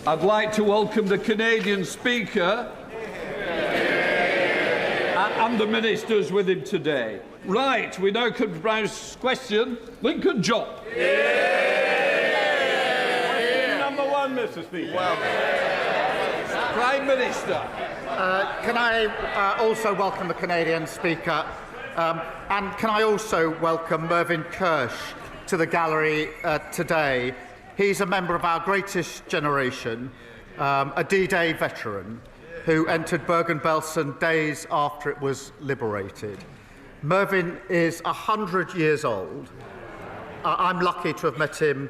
I'd like to welcome the Canadian Speaker and the ministers with him today. Right, we now come to Brown's question. Lincoln John. Number one, Mr. Speaker. Well, Prime Minister. Can I also welcome the Canadian Speaker? And can I also welcome Mervyn Kirsch to the gallery today? He's a member of our greatest generation, a D-Day veteran who entered Bergen-Belsen days after it was liberated. Mervyn is 100 years old. I'm lucky to have met him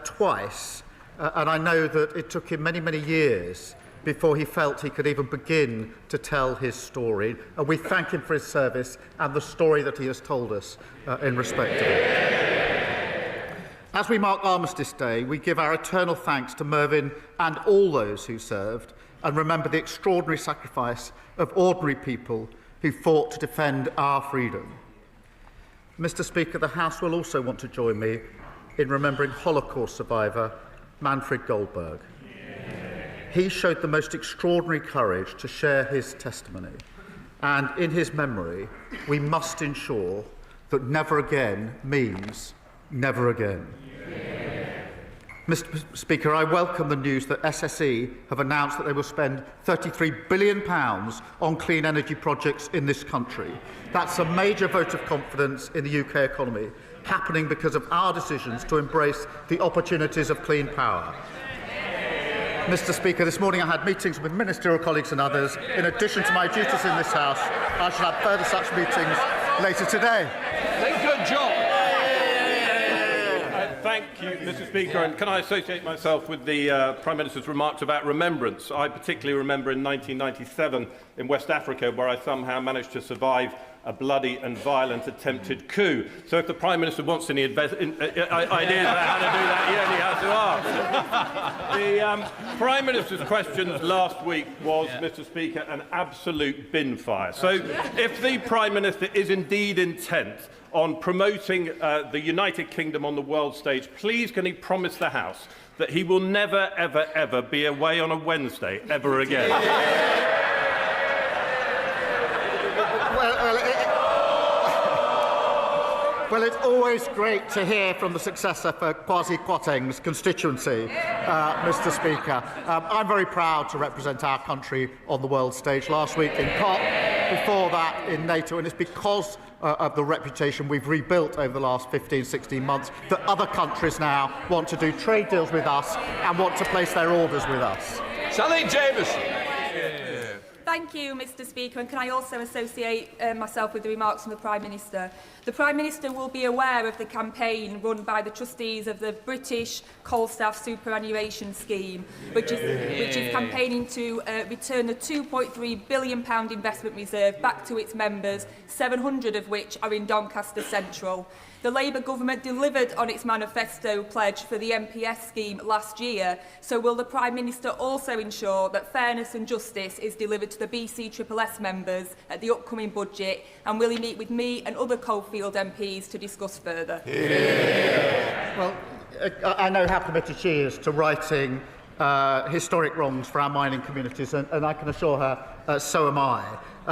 twice, and I know that it took him many, many years before he felt he could even begin to tell his story. And we thank him for his service and the story that he has told us in respect of it. As we mark Armistice Day, we give our eternal thanks to Mervyn and all those who served, and remember the extraordinary sacrifice of ordinary people who fought to defend our freedom. Mr. Speaker, the House will also want to join me in remembering Holocaust survivor Manfred Goldberg. He showed the most extraordinary courage to share his testimony, and in his memory, we must ensure that never again means never again. Mr. Speaker, I welcome the news that SSE have announced that they will spend £33 billion on clean energy projects in this country. That's a major vote of confidence in the UK economy, happening because of our decisions to embrace the opportunities of clean power. Mr. Speaker, this morning I had meetings with ministerial colleagues and others. In addition to my duties in this House, I shall have further such meetings later today. Lincoln John. Thank you, Mr. Speaker. And can I associate myself with the Prime Minister's remarks about remembrance? I particularly remember in 1997 in West Africa, where I somehow managed to survive a bloody and violent attempted coup. So if the Prime Minister wants any ideas about how to do that, he only has to ask. The Prime Minister's questions last week was, Mr. Speaker, an absolute bin fire. So if the Prime Minister is indeed intent on promoting the United Kingdom on the world stage, please can he promise the House that he will never, ever, ever be away on a Wednesday ever again? Well, it's always great to hear from the successor for Kwasi Kwarteng's constituency, Mr. Speaker. I'm very proud to represent our country on the world stage last week in COP, before that in NATO, and it's because of the reputation we've rebuilt over the last 15, 16 months that other countries now want to do trade deals with us and want to place their orders with us. Sally Jameson. Thank you, Mr. Speaker, and can I also associate myself with the remarks from the Prime Minister? The Prime Minister will be aware of the campaign run by the trustees of the British Coal Staff Superannuation Scheme, which is campaigning to return the £2.3 billion investment reserve back to its members, 700 of which are in Doncaster Central. The Labour government delivered on its manifesto pledge for the MPS scheme last year, so will the Prime Minister also ensure that fairness and justice is delivered to the BCSS members at the upcoming budget, and will he meet with me and other Coalfield MPs to discuss further? Well, I know how committed she is to righting historic wrongs for our mining communities, and I can assure her so am I.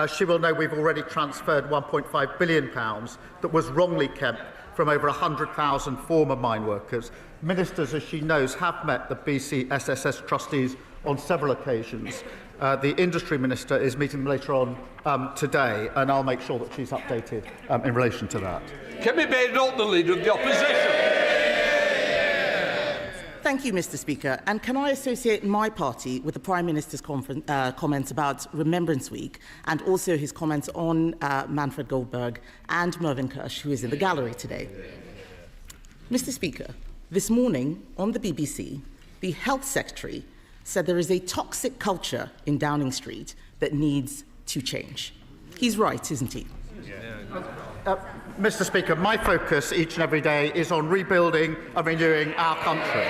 She will know we've already transferred £1.5 billion that was wrongly kept from over 100,000 former mine workers. Ministers, as she knows, have met the BCSS trustees on several occasions. The Industry Minister is meeting them later on today, and I'll make sure that she's updated in relation to that. Kemi Badenoch, the Leader of the Opposition. Thank you, Mr. Speaker. And can I associate my party with the Prime Minister's comments about Remembrance Week, and also his comments on Manfred Goldberg and Mervyn Kirsch, who is in the gallery today? Mr. Speaker, this morning on the BBC, the Health Secretary said there is a toxic culture in Downing Street that needs to change. He's right, isn't he? Mr. Speaker, my focus each and every day is on rebuilding and renewing our country.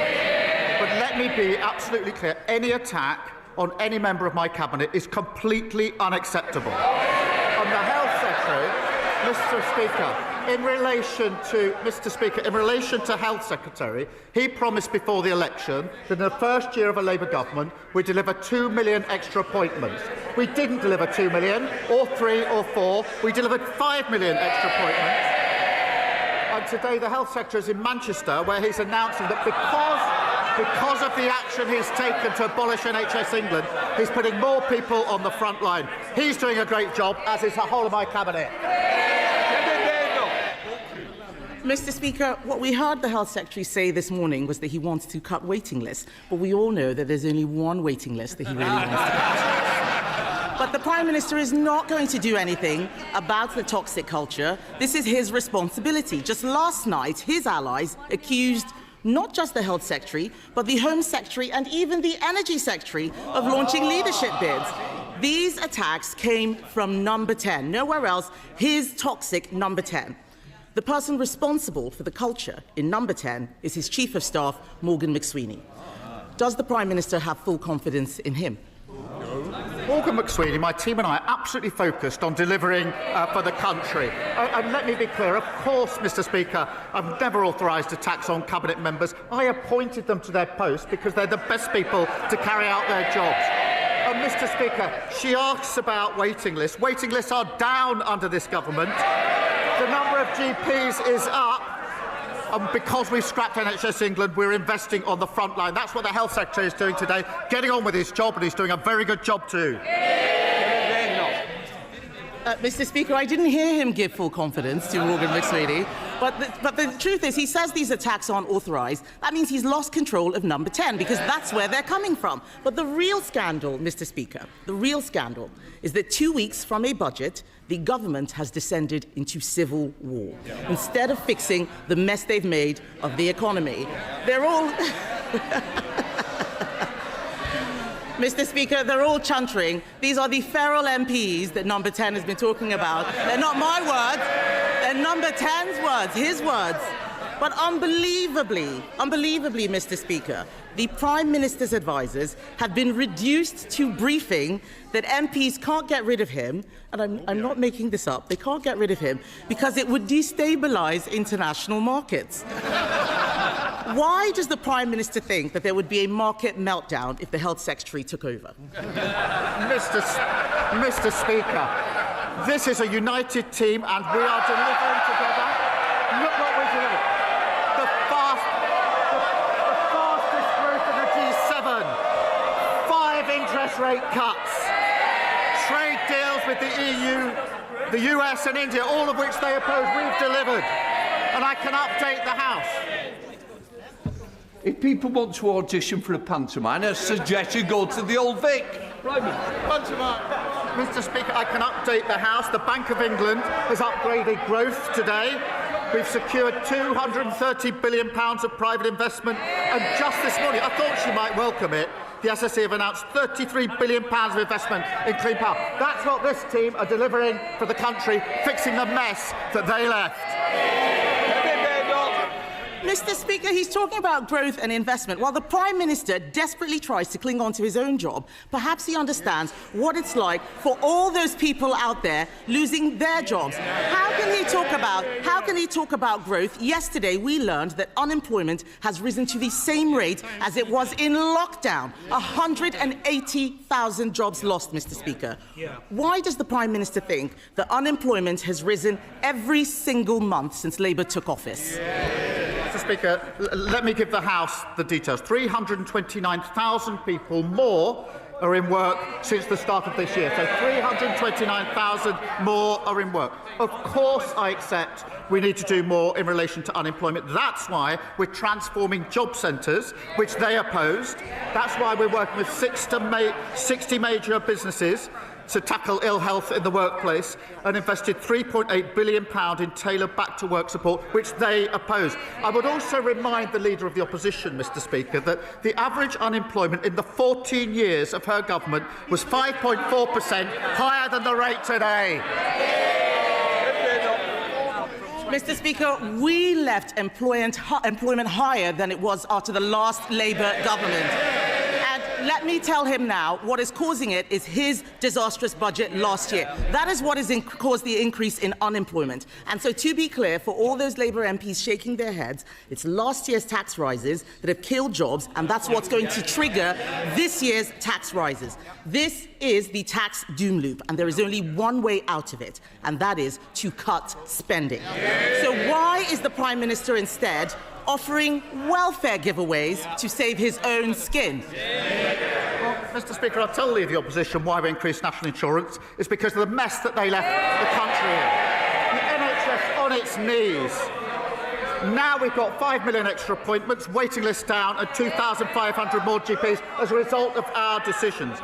But let me be absolutely clear, any attack on any member of my cabinet is completely unacceptable. On the Health Secretary, Mr. Speaker, in relation to, Mr. Speaker, in relation to Health Secretary, he promised before the election that in the first year of a Labour government we'd deliver 2 million extra appointments. We didn't deliver 2 million, or 3 or 4. We delivered 5 million extra appointments. And today the Health Secretary is in Manchester, where he's announcing that because of the action he's taken to abolish NHS England, he's putting more people on the front line. He's doing a great job, as is the whole of my cabinet. Mr. Speaker, what we heard the Health Secretary say this morning was that he wants to cut waiting lists, but we all know that there's only one waiting list that he really wants to cut. But the Prime Minister is not going to do anything about the toxic culture. This is his responsibility. Just last night, his allies accused not just the Health Secretary, but the Home Secretary and even the Energy Secretary of launching leadership bids. These attacks came from Number 10, nowhere else, his toxic Number 10. The person responsible for the culture in Number 10 is his Chief of Staff, Morgan McSweeney. Does the Prime Minister have full confidence in him? Morgan McSweeney, my team and I are absolutely focused on delivering for the country. And let me be clear, of course, Mr. Speaker, I've never authorised attacks on Cabinet members. I appointed them to their posts because they're the best people to carry out their jobs. And Mr. Speaker, she asks about waiting lists. Waiting lists are down under this government. The number of GPs is up. And because we've scrapped NHS England, we're investing on the front line. That's what the Health Secretary is doing today, getting on with his job, and he's doing a very good job too. Mr. Speaker, I didn't hear him give full confidence to Morgan McSweeney, but the truth is he says these attacks aren't authorised. That means he's lost control of Number 10, because that's where they're coming from. But the real scandal, Mr. Speaker, the real scandal is that 2 weeks from a budget, the government has descended into civil war. Instead of fixing the mess they've made of the economy, they're all... Mr. Speaker, they're all chuntering. These are the feral MPs that Number 10 has been talking about. They're not my words. They're Number 10's words, his words. But unbelievably, Mr. Speaker, the Prime Minister's advisers have been reduced to briefing that MPs can't get rid of him, and I'm not making this up, they can't get rid of him because it would destabilise international markets. Why does the Prime Minister think that there would be a market meltdown if the Health Secretary took over? Mr. Speaker, this is a united team and we are delivering together. Look what we're doing. The fastest growth in the G7. 5 interest rate cuts. Trade deals with the EU, the US and India, all of which they oppose, we've delivered. And I can update the House. If people want to audition for a pantomime, I suggest you go to the Old Vic. Pantomime. Mr. Speaker, I can update the House. The Bank of England has upgraded growth today. We've secured £230 billion of private investment. And just this morning, I thought she might welcome it, the SSE have announced £33 billion of investment in clean power. That's what this team are delivering for the country, fixing the mess that they left. Mr. Speaker, he's talking about growth and investment while the Prime Minister desperately tries to cling on to his own job. Perhaps he understands what it's like for all those people out there losing their jobs. How can he talk about growth? Yesterday, we learned that unemployment has risen to the same rate as it was in lockdown. 180,000 jobs lost, Mr. Speaker. Why does the Prime Minister think that unemployment has risen every single month since Labour took office? Mr. Speaker, let me give the House the details. 329,000 people more are in work since the start of this year. So 329,000 more are in work. Of course, I accept we need to do more in relation to unemployment. That's why we're transforming job centres, which they opposed. That's why we're working with 60 major businesses to tackle ill health in the workplace and invested £3.8 billion in tailored back-to-work support, which they opposed. I would also remind the Leader of the Opposition, Mr. Speaker, that the average unemployment in the 14 years of her government was 5.4%, higher than the rate today. Mr. Speaker, we left employment higher than it was after the last Labour government. And let let me tell him now what is causing it is his disastrous budget last year. That is what has caused the increase in unemployment. And so, to be clear, for all those Labour MPs shaking their heads, it's last year's tax rises that have killed jobs, and that's what's going to trigger this year's tax rises. This is the tax doom loop, and there is only one way out of it, and that is to cut spending. So why is the Prime Minister instead offering welfare giveaways to save his own skin? Well, Mr. Speaker, I'll tell the opposition why we increased national insurance. It's because of the mess that they left the country in. The NHS on its knees. Now we've got 5 million extra appointments, waiting lists down, and 2,500 more GPs as a result of our decisions.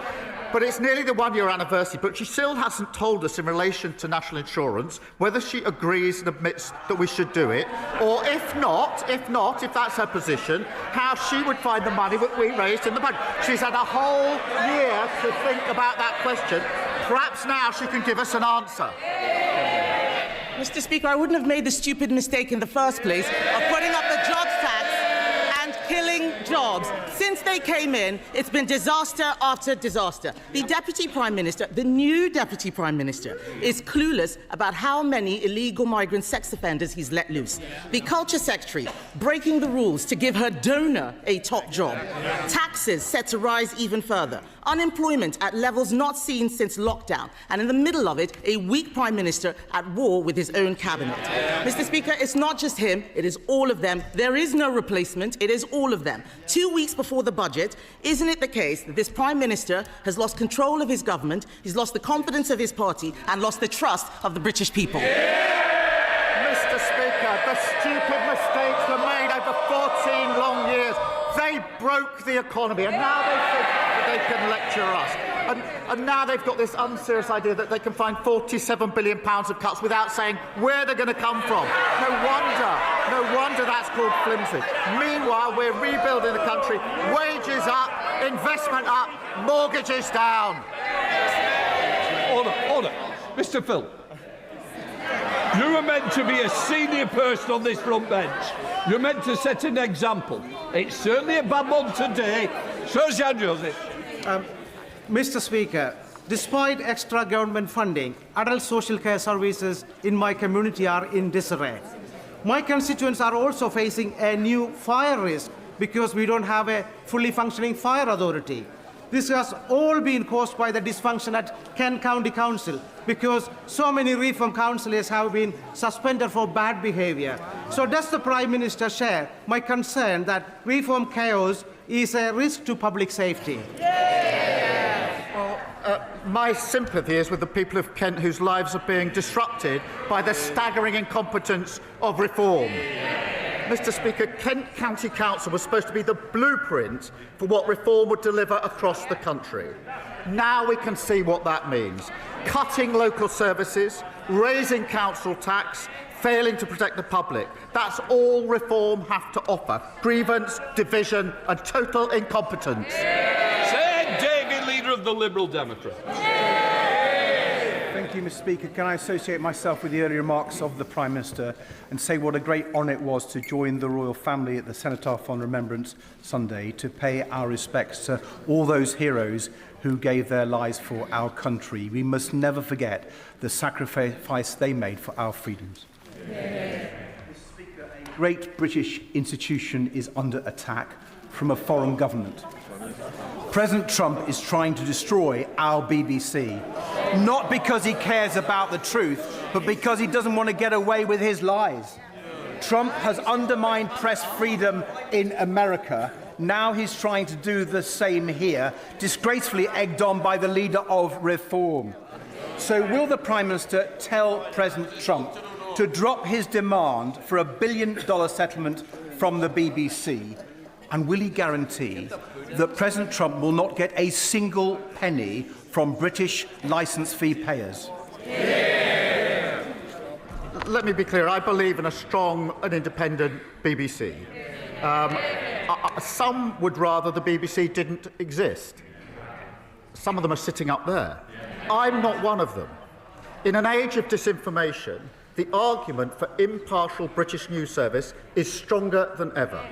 But it's nearly the one-year anniversary, but she still hasn't told us in relation to national insurance whether she agrees and admits that we should do it, or if not, if that's her position, how she would find the money that we raised in the budget. She's had a whole year to think about that question. Perhaps now she can give us an answer. Mr. Speaker, I wouldn't have made the stupid mistake in the first place of putting up the jobs tax and killing jobs. Since they came in, it's been disaster after disaster. The Deputy Prime Minister, the new Deputy Prime Minister, is clueless about how many illegal migrant sex offenders he's let loose. The Culture Secretary breaking the rules to give her donor a top job. Taxes set to rise even further. Unemployment at levels not seen since lockdown. And in the middle of it, a weak Prime Minister at war with his own cabinet. Mr. Speaker, it's not just him, it is all of them. There is no replacement, it is all of them. 2 weeks before the budget, isn't it the case that this Prime Minister has lost control of his government, he's lost the confidence of his party, and lost the trust of the British people? Mr. Speaker, the stupid mistakes were made over 14 long years. They broke the economy, and now they think that they can lecture us. And now they've got this unserious idea that they can find £47 billion of cuts without saying where they're going to come from. No wonder that's called flimsy. Meanwhile, we're rebuilding the country. Wages up, investment up, mortgages down. Order. Mr. Phil. You were meant to be a senior person on this front bench. You're meant to set an example. It's certainly a bad one today. Sir Joseph. Mr. Speaker, despite extra government funding, adult social care services in my community are in disarray. My constituents are also facing a new fire risk because we don't have a fully functioning fire authority. This has all been caused by the dysfunction at Kent County Council because so many reform councillors have been suspended for bad behaviour. So does the Prime Minister share my concern that reform chaos is a risk to public safety? My sympathy is with the people of Kent whose lives are being disrupted by the staggering incompetence of reform. Mr. Speaker, Kent County Council was supposed to be the blueprint for what reform would deliver across the country. Now we can see what that means. Cutting local services, raising council tax, failing to protect the public. That's all reform have to offer. Grievance, division and total incompetence. Leader of the Liberal Democrats. Thank you, Mr. Speaker. Can I associate myself with the earlier remarks of the Prime Minister and say what a great honour it was to join the royal family at the Cenotaph on Remembrance Sunday to pay our respects to all those heroes who gave their lives for our country. We must never forget the sacrifice they made for our freedoms. Mr. Speaker, a great British institution is under attack from a foreign government. President Trump is trying to destroy our BBC, not because he cares about the truth, but because he doesn't want to get away with his lies. Trump has undermined press freedom in America. Now he's trying to do the same here, disgracefully egged on by the leader of reform. So will the Prime Minister tell President Trump to drop his demand for $1 billion settlement from the BBC? And will he guarantee that President Trump will not get a single penny from British licence fee payers? Let me be clear, I believe in a strong and independent BBC. Some would rather the BBC didn't exist. Some of them are sitting up there. I'm not one of them. In an age of disinformation, the argument for impartial British news service is stronger than ever.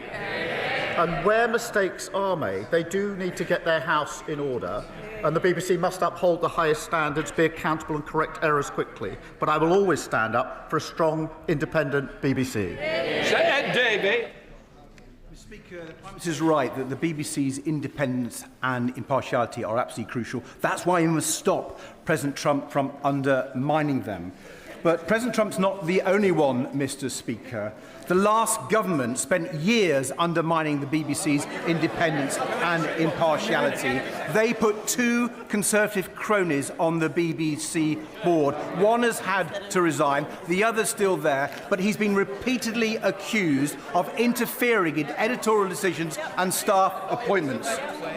And where mistakes are made, they do need to get their house in order, and the BBC must uphold the highest standards, be accountable and correct errors quickly. But I will always stand up for a strong, independent BBC. Davey. Mr. Speaker, the Prime Minister is right that the BBC's independence and impartiality are absolutely crucial. That's why we must stop President Trump from undermining them. But President Trump's not the only one, Mr. Speaker. The last government spent years undermining the BBC's independence and impartiality. They put 2 Conservative cronies on the BBC board. One has had to resign, the other's still there, but he's been repeatedly accused of interfering in editorial decisions and staff appointments.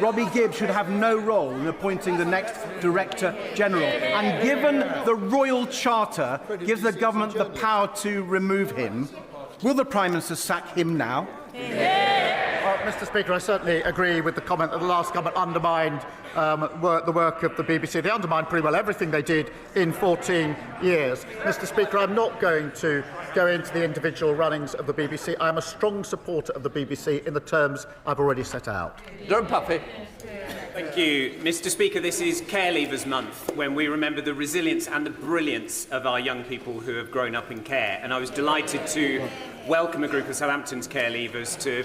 Robbie Gibbs should have no role in appointing the next Director General. And given the Royal Charter gives the government the power to remove him, will the Prime Minister sack him now? Well, Mr. Speaker, I certainly agree with the comment that the last government undermined the work of the BBC. They undermined pretty well everything they did in 14 years. Mr. Speaker, I'm not going to go into the individual runnings of the BBC. I am a strong supporter of the BBC in the terms I've already set out. Durham Puffy. Thank you. Mr. Speaker, this is Care Leavers Month, when we remember the resilience and the brilliance of our young people who have grown up in care. And I was delighted to welcome a group of Southampton's care leavers to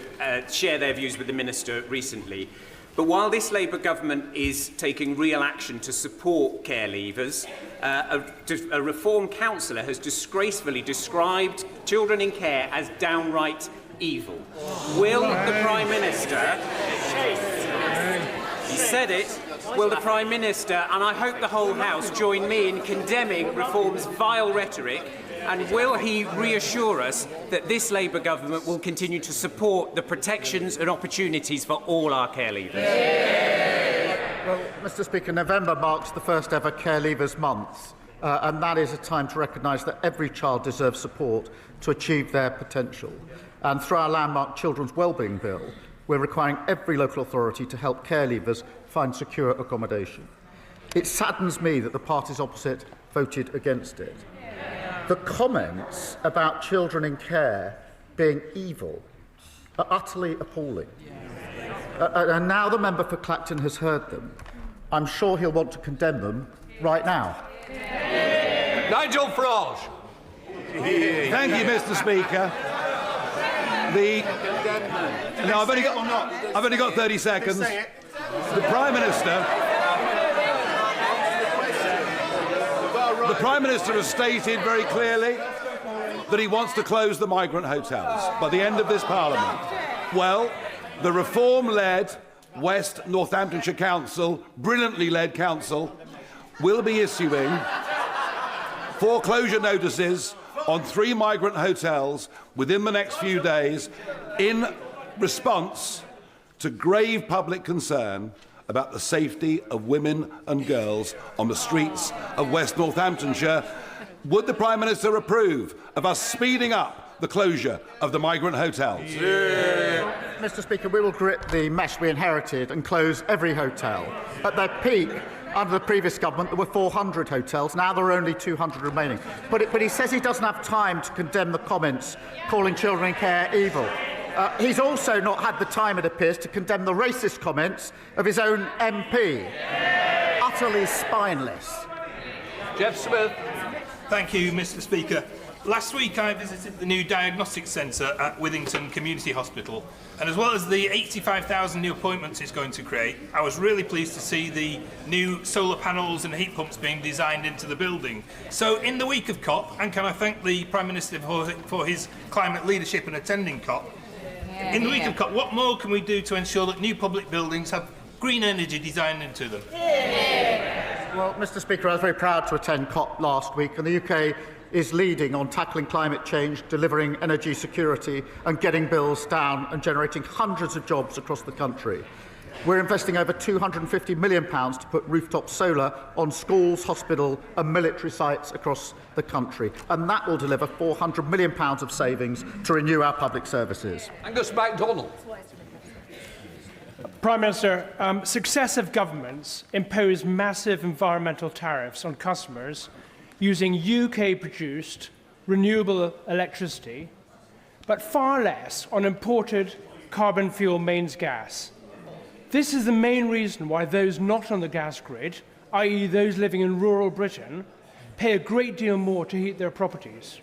share their views with the Minister recently. But while this Labour government is taking real action to support care leavers, a Reform councillor has disgracefully described children in care as downright evil. Will the Prime Minister... He said it. Will the Prime Minister, and I hope the whole House, join me in condemning Reform's vile rhetoric, and will he reassure us that this Labour government will continue to support the protections and opportunities for all our care leavers? Well, Mr. Speaker, November marks the first ever Care Leavers Month, and that is a time to recognise that every child deserves support to achieve their potential. And through our landmark Children's Wellbeing Bill, we're requiring every local authority to help care leavers find secure accommodation. It saddens me that the parties opposite voted against it. The comments about children in care being evil are utterly appalling. And now the member for Clacton has heard them. I'm sure he'll want to condemn them right now. Nigel Farage. Thank you, Mr. Speaker. No, I've only got 30 seconds. The Prime Minister has stated very clearly that he wants to close the migrant hotels by the end of this Parliament. Well, the Reform-led West Northamptonshire Council, brilliantly led council, will be issuing foreclosure notices on 3 migrant hotels within the next few days in response to grave public concern about the safety of women and girls on the streets of West Northamptonshire. Would the Prime Minister approve of us speeding up the closure of the migrant hotels? Mr. Speaker, we will grit the mess we inherited and close every hotel. At their peak, under the previous government, there were 400 hotels. Now there are only 200 remaining. But he says he doesn't have time to condemn the comments calling children in care evil. He's also not had the time, it appears, to condemn the racist comments of his own MP. Utterly spineless. Jeff Smith. Thank you, Mr. Speaker. Last week I visited the new diagnostic centre at Withington Community Hospital, and as well as the 85,000 new appointments it's going to create, I was really pleased to see the new solar panels and heat pumps being designed into the building. So in the week of COP, and can I thank the Prime Minister for his climate leadership and attending COP, in the week of COP, what more can we do to ensure that new public buildings have green energy designed into them? Well, Mr. Speaker, I was very proud to attend COP last week, and the UK is leading on tackling climate change, delivering energy security and getting bills down and generating hundreds of jobs across the country. We're investing over £250 million to put rooftop solar on schools, hospital and military sites across the country, and that will deliver £400 million of savings to renew our public services. Angus MacDonald. Prime Minister, successive governments impose massive environmental tariffs on customers using UK-produced renewable electricity, but far less on imported carbon fuel mains gas. This is the main reason why those not on the gas grid, i.e. those living in rural Britain, pay a great deal more to heat their properties.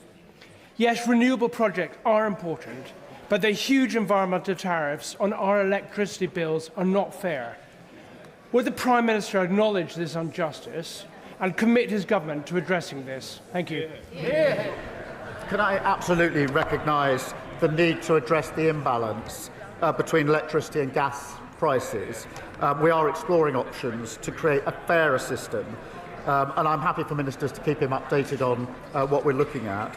Yes, renewable projects are important, but the huge environmental tariffs on our electricity bills are not fair. Would the Prime Minister acknowledge this injustice and commit his government to addressing this? Thank you. Can I absolutely recognise the need to address the imbalance between electricity and gas prices? We are exploring options to create a fairer system, and I'm happy for ministers to keep him updated on what we're looking at.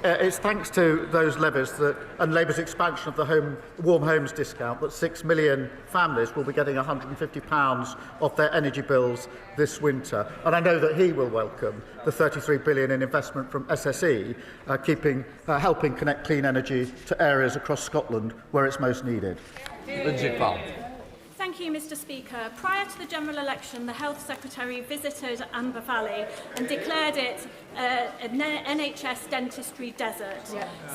It's thanks to those levies and Labour's expansion of the warm homes discount that 6 million families will be getting £150 off their energy bills this winter. And I know that he will welcome the £33 billion in investment from SSE, helping connect clean energy to areas across Scotland where it's most needed. Thank you, Mr. Speaker. Prior to the general election, the Health Secretary visited Amber Valley and declared it an NHS dentistry desert.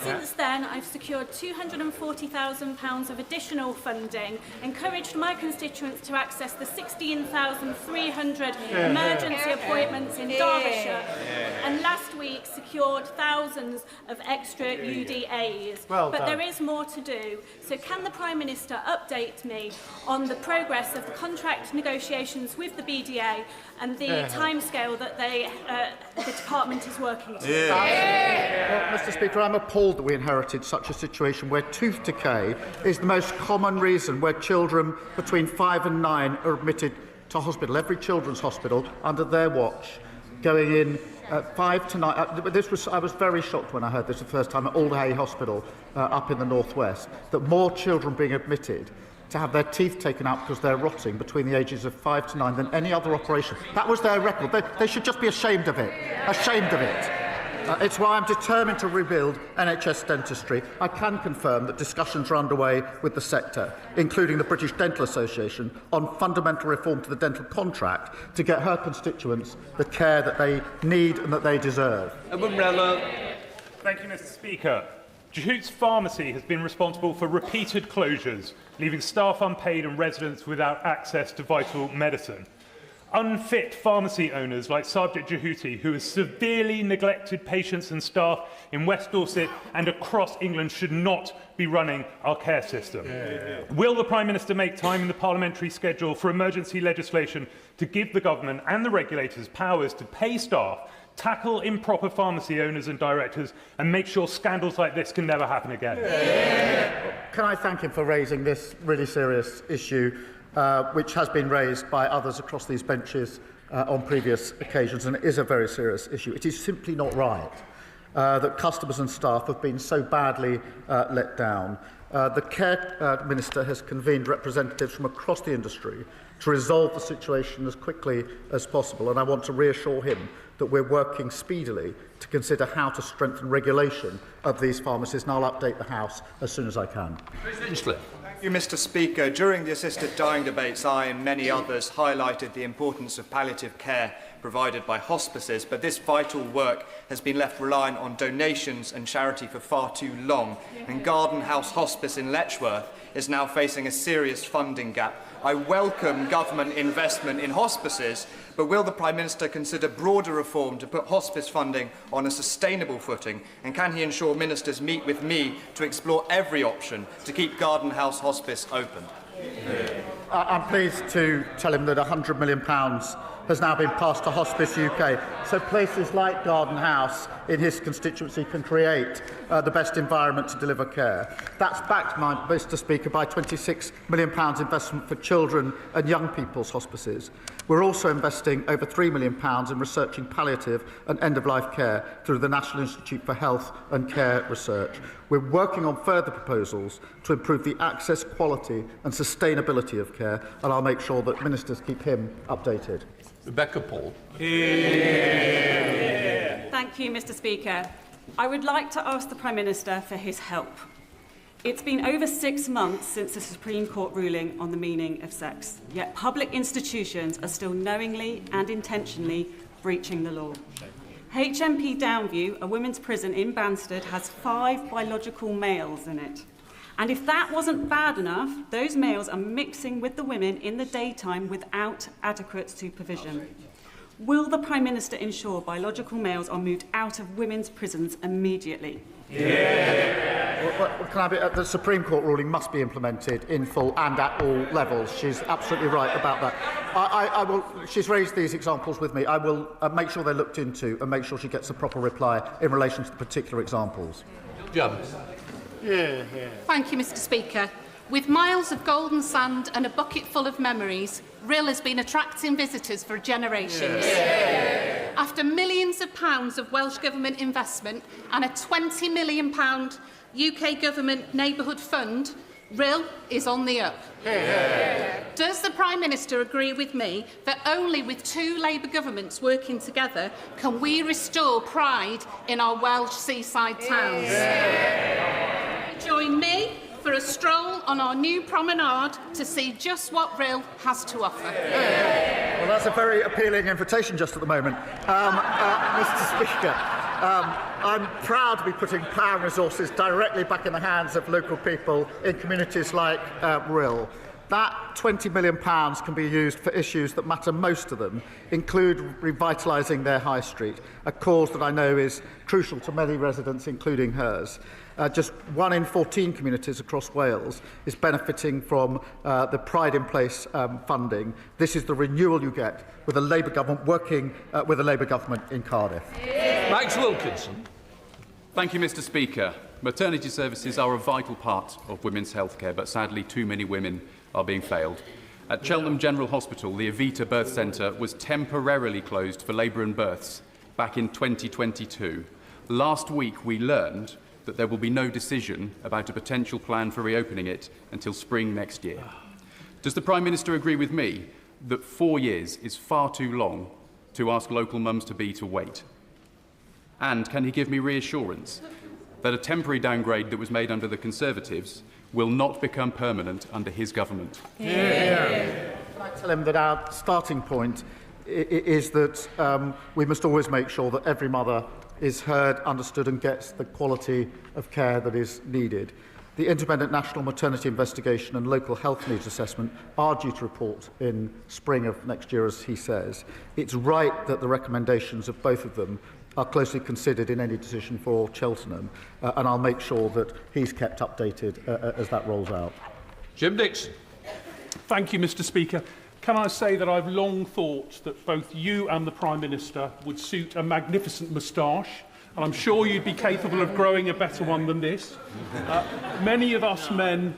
Since then, I've secured £240,000 of additional funding, encouraged my constituents to access the 16,300 emergency appointments in Derbyshire, and last week secured thousands of extra UDAs. But there is more to do. So can the Prime Minister update me on the progress of the contract negotiations with the BDA and the timescale that the department is working to? Well, Mr. Speaker, I'm appalled that we inherited such a situation where tooth decay is the most common reason where children between 5 and 9 are admitted to hospital. Every children's hospital under their watch, going in 5 to 9. I was very shocked when I heard this the first time at Aldhay Hospital up in the northwest, that more children being admitted to have their teeth taken out because they're rotting between the ages of 5 to 9 than any other operation. That was their record. They should just be ashamed of it. Ashamed of it. It's why I'm determined to rebuild NHS dentistry. I can confirm that discussions are underway with the sector, including the British Dental Association, on fundamental reform to the dental contract to get her constituents the care that they need and that they deserve. Thank you, Mr. Speaker. Jehoot's pharmacy has been responsible for repeated closures, leaving staff unpaid and residents without access to vital medicine. Unfit pharmacy owners like Sarabjit Jehooti, who has severely neglected patients and staff in West Dorset and across England, should not be running our care system. Will the Prime Minister make time in the parliamentary schedule for emergency legislation to give the government and the regulators powers to pay staff, tackle improper pharmacy owners and directors, and make sure scandals like this can never happen again? Can I thank him for raising this really serious issue, which has been raised by others across these benches on previous occasions, and it is a very serious issue. It is simply not right that customers and staff have been so badly let down. The Care Minister has convened representatives from across the industry to resolve the situation as quickly as possible, and I want to reassure him that we're working speedily to consider how to strengthen regulation of these pharmacies, and I'll update the House as soon as I can. Thank you, Mr. Speaker. During the assisted dying debates, I and many others highlighted the importance of palliative care provided by hospices, but this vital work has been left reliant on donations and charity for far too long, and Garden House Hospice in Letchworth is now facing a serious funding gap. I welcome government investment in hospices, but will the Prime Minister consider broader reform to put hospice funding on a sustainable footing? And can he ensure ministers meet with me to explore every option to keep Garden House Hospice open? I'm pleased to tell him that £100 million has now been passed to Hospice UK, so places like Garden House in his constituency can create the best environment to deliver care. That's backed, Mr. Speaker, by £26 million investment for children and young people's hospices. We're also investing over £3 million in researching palliative and end-of-life care through the National Institute for Health and Care Research. We're working on further proposals to improve the access, quality and sustainability of care, and I'll make sure that ministers keep him updated. Rebecca Paul. Thank you, Mr. Speaker. I would like to ask the Prime Minister for his help. It's been over 6 months since the Supreme Court ruling on the meaning of sex, yet public institutions are still knowingly and intentionally breaching the law. HMP Downview, a women's prison in Banstead, has 5 biological males in it. And if that wasn't bad enough, those males are mixing with the women in the daytime without adequate supervision. Will the Prime Minister ensure biological males are moved out of women's prisons immediately? The Supreme Court ruling must be implemented in full and at all levels. She's absolutely right about that. She's raised these examples with me. I will make sure they're looked into and make sure she gets a proper reply in relation to the particular examples. Thank you, Mr. Speaker. With miles of golden sand and a bucket full of memories, Rhyl has been attracting visitors for generations. After millions of pounds of Welsh Government investment and a £20 million UK Government Neighbourhood Fund, Rhyl is on the up. Does the Prime Minister agree with me that only with two Labour governments working together can we restore pride in our Welsh seaside towns? Join me for a stroll on our new promenade to see just what Rhyl has to offer. Well, that's a very appealing invitation just at the moment. Mr. Speaker, I'm proud to be putting power and resources directly back in the hands of local people in communities like Rhyl. That £20 million can be used for issues that matter most to them, include revitalising their high street, a cause that I know is crucial to many residents, including hers. Just 1 in 14 communities across Wales is benefiting from the Pride in Place funding. This is the renewal you get with a Labour government working with a Labour government in Cardiff. Max Wilkinson. Thank you, Mr. Speaker. Maternity services are a vital part of women's healthcare, but sadly too many women are being failed. At Cheltenham General Hospital, the Evita Birth Centre was temporarily closed for labour and births back in 2022. Last week we learned that there will be no decision about a potential plan for reopening it until spring next year. Does the Prime Minister agree with me that 4 years is far too long to ask local mums-to-be to wait? And can he give me reassurance that a temporary downgrade that was made under the Conservatives will not become permanent under his government? Can I tell him that our starting point is that we must always make sure that every mother is heard, understood and gets the quality of care that is needed. The Independent National Maternity Investigation and Local Health Needs Assessment are due to report in spring of next year, as he says. It's right that the recommendations of both of them are closely considered in any decision for Cheltenham, and I'll make sure that he's kept updated as that rolls out. Jim Dixon. Thank you, Mr. Speaker. Can I say that I've long thought that both you and the Prime Minister would suit a magnificent moustache, and I'm sure you'd be capable of growing a better one than this. Many of us men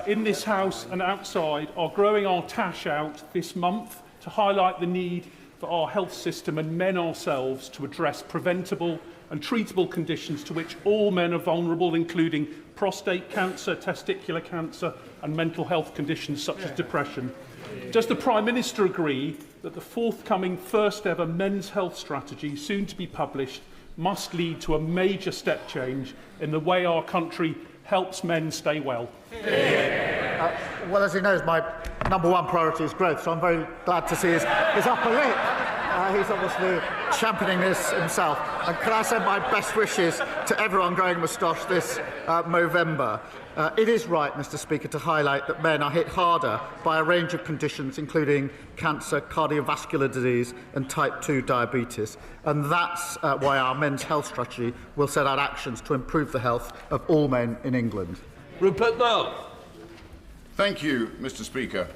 in this House and outside are growing our tash out this month to highlight the need for our health system and men ourselves to address preventable and treatable conditions to which all men are vulnerable, including prostate cancer, testicular cancer and mental health conditions such as depression. Does the Prime Minister agree that the forthcoming first ever men's health strategy, soon to be published, must lead to a major step change in the way our country helps men stay well? Well, as he knows, my number one priority is growth, so I'm very glad to see his upper lip. He's obviously championing this himself. And can I send my best wishes to everyone growing moustache this November? It is right, Mr. Speaker, to highlight that men are hit harder by a range of conditions, including cancer, cardiovascular disease and type 2 diabetes. And that's why our men's health strategy will set out actions to improve the health of all men in England. Rupert Noel. Thank you, Mr. Speaker.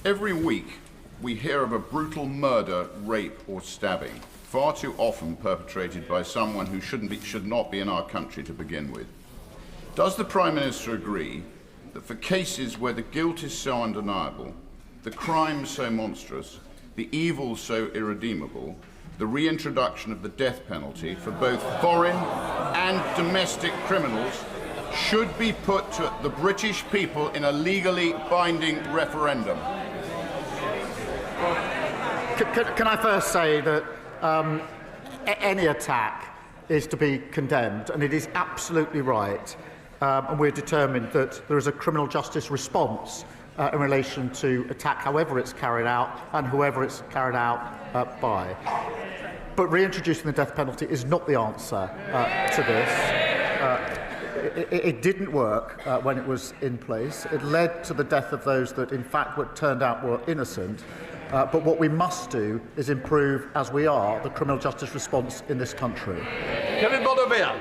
Every week we hear of a brutal murder, rape or stabbing, far too often perpetrated by someone who should not be in our country to begin with. Does the Prime Minister agree that for cases where the guilt is so undeniable, the crime so monstrous, the evil so irredeemable, the reintroduction of the death penalty for both foreign and domestic criminals should be put to the British people in a legally binding referendum? Can I first say that any attack is to be condemned, and it is absolutely right, and we're determined that there is a criminal justice response in relation to attack, however it's carried out and whoever it's carried out by. But reintroducing the death penalty is not the answer to this. it didn't work when it was in place. It led to the death of those that, in fact, turned out were innocent. But what we must do is improve, as we are, the criminal justice response in this country. Kemi Badenoch.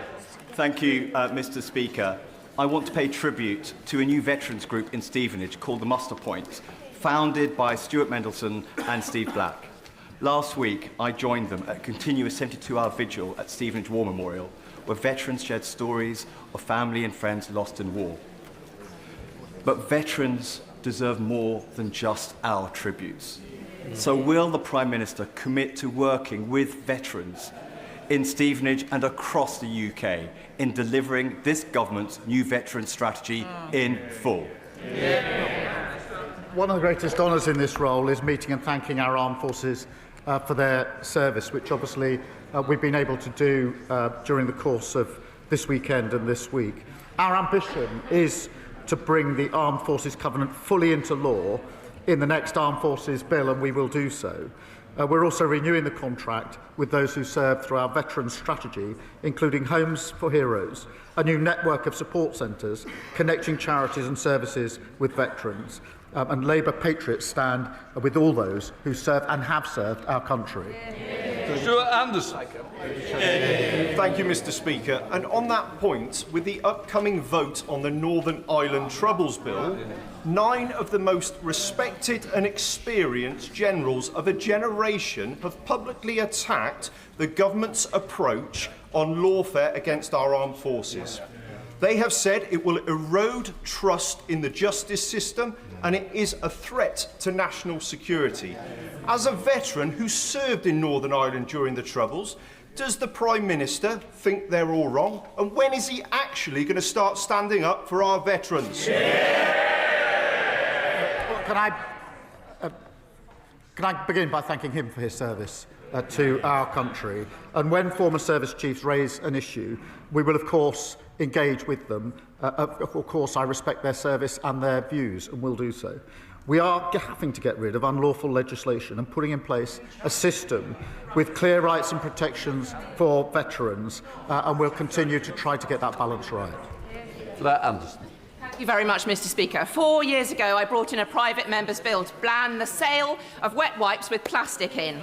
Thank you, Mr. Speaker. I want to pay tribute to a new veterans group in Stevenage called the Muster Point, founded by Stuart Mendelsohn and Steve Black. Last week, I joined them at a continuous 72-hour vigil at Stevenage War Memorial, where veterans shared stories of family and friends lost in war. But veterans deserve more than just our tributes. So will the Prime Minister commit to working with veterans in Stevenage and across the UK in delivering this government's new veteran strategy in full? One of the greatest honours in this role is meeting and thanking our armed forces for their service, which obviously we've been able to do during the course of this weekend and this week. Our ambition is to bring the Armed Forces Covenant fully into law in the next Armed Forces Bill, and we will do so. We're also renewing the contract with those who serve through our veterans strategy, including Homes for Heroes, a new network of support centres connecting charities and services with veterans. And Labour patriots stand with all those who serve and have served our country. Stuart Anderson. Thank you, Mr. Speaker. And on that point, with the upcoming vote on the Northern Ireland Troubles Bill, 9 of the most respected and experienced generals of a generation have publicly attacked the government's approach on lawfare against our armed forces. They have said it will erode trust in the justice system and it is a threat to national security. As a veteran who served in Northern Ireland during the Troubles, does the Prime Minister think they're all wrong? And when is he actually going to start standing up for our veterans? Can I begin by thanking him for his service to our country? And when former service chiefs raise an issue, we will, of course, engage with them. Of course, I respect their service and their views, and will do so. We are having to get rid of unlawful legislation and putting in place a system with clear rights and protections for veterans, and we'll continue to try to get that balance right. Anderson. Thank you very much, Mr. Speaker. 4 years ago, I brought in a private member's bill to ban the sale of wet wipes with plastic in.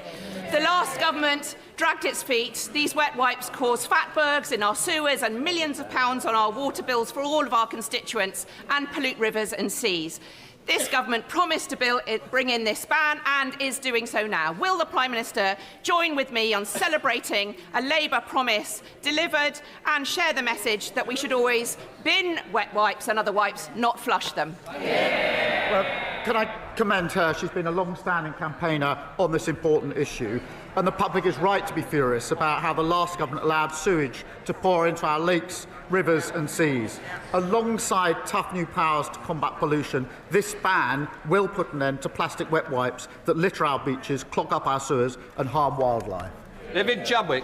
The last government dragged its feet. These wet wipes cause fatbergs in our sewers and millions of pounds on our water bills for all of our constituents and pollute rivers and seas. This government promised to bring in this ban and is doing so now. Will the Prime Minister join with me on celebrating a Labour promise delivered and share the message that we should always bin wet wipes and other wipes, not flush them? Well, can I commend her? She's been a long-standing campaigner on this important issue, and the public is right to be furious about how the last government allowed sewage to pour into our lakes, rivers and seas. Alongside tough new powers to combat pollution, this ban will put an end to plastic wet wipes that litter our beaches, clog up our sewers and harm wildlife. David Chadwick.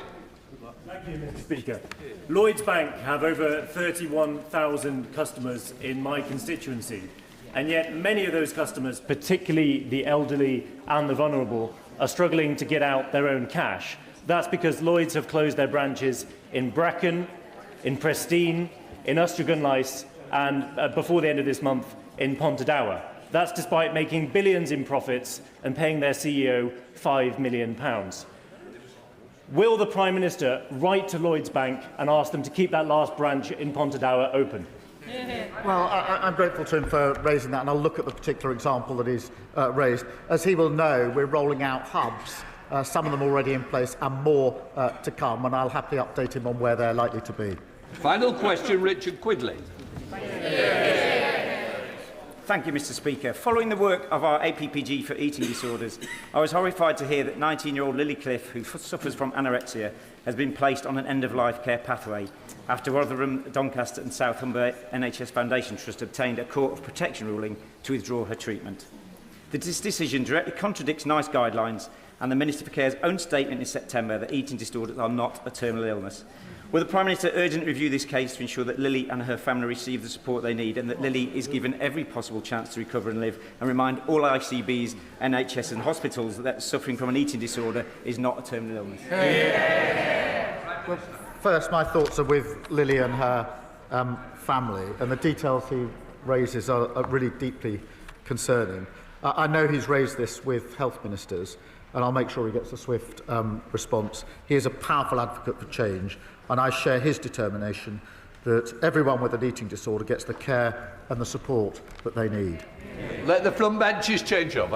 Thank you, Mr. Speaker. Lloyds Bank have over 31,000 customers in my constituency, and yet many of those customers, particularly the elderly and the vulnerable, are struggling to get out their own cash. That's because Lloyds have closed their branches in Brecon, in Prestine, in Ustragunlice, and before the end of this month, in Pontedower. That's despite making billions in profits and paying their CEO £5 million. Will the Prime Minister write to Lloyds Bank and ask them to keep that last branch in Pontedower open? Well, I'm grateful to him for raising that, and I'll look at the particular example that he's raised. As he will know, we're rolling out hubs, some of them already in place and more to come, and I'll happily update him on where they're likely to be. Final question, Richard Quidley. Thank you, Mr. Speaker. Following the work of our APPG for eating disorders, I was horrified to hear that 19-year-old Lily Cliff, who suffers from anorexia, has been placed on an end-of-life care pathway after Rotherham, Doncaster and South Humber NHS Foundation Trust obtained a Court of Protection ruling to withdraw her treatment. This decision directly contradicts NICE guidelines and the Minister for Care's own statement in September that eating disorders are not a terminal illness. Will the Prime Minister urgently review this case to ensure that Lily and her family receive the support they need and that Lily is given every possible chance to recover and live, and remind all ICBs, NHS and hospitals that suffering from an eating disorder is not a terminal illness? Well, first, my thoughts are with Lily and her family, and the details he raises are really deeply concerning. I know he's raised this with health ministers, and I'll make sure he gets a swift response. He is a powerful advocate for change, and I share his determination that everyone with an eating disorder gets the care and the support that they need. Let the front benches change over.